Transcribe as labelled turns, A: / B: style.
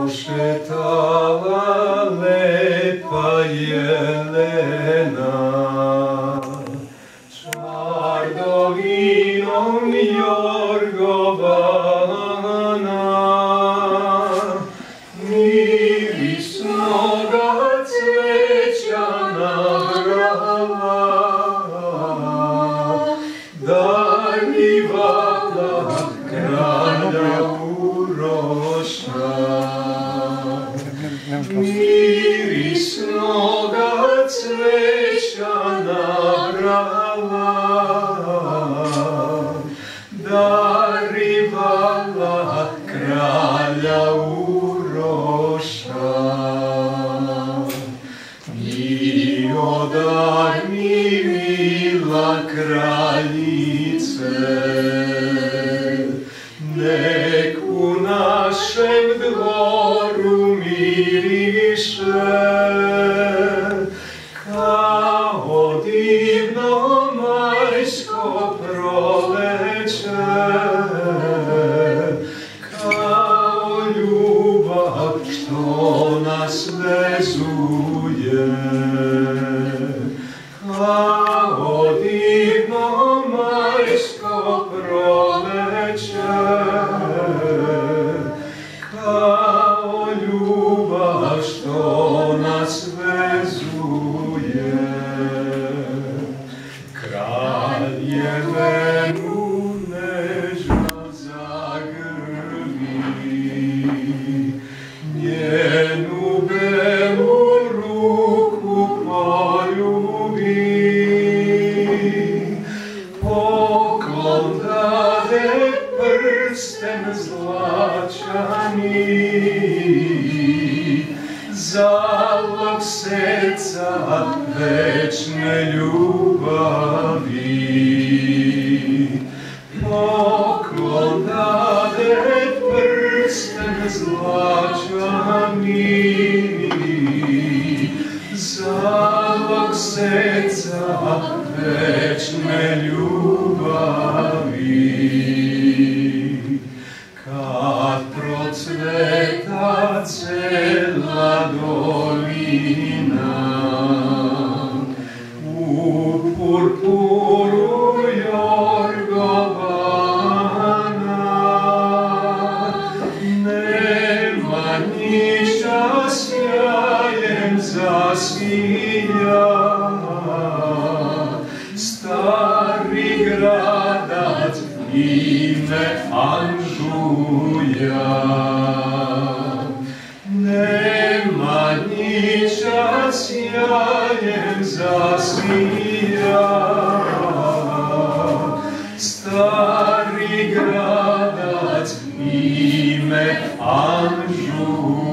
A: Prošetala lepa jelena, čardovinom jorgovana, mirisnoga cveća nabrala, darivala kralja uroša. Mirisnoga cveća nabrala, darivala kralja uroša. Miodar mi mila kraljice, nek u našem dvoru miriše, kao divno majsko proleće, kao ljubav što nas vezuje, kao divno majsko proleće, kao ljubav što nas vezuje. Kraljevenu nežno zagrli, njenu belu ruku poljubi, poklon dade prsten zlačani, zalog srca večne ljubavi. Poklon dade prsten zlačani, zalog srca večne ljubavi. Kad procveta cela dolina, u purpuru jorgovana, Nemanjića sjajem zasija, stari gradac ime Anžuja. Nemanjića sjajem zasija, stari gradac ime Anžuja.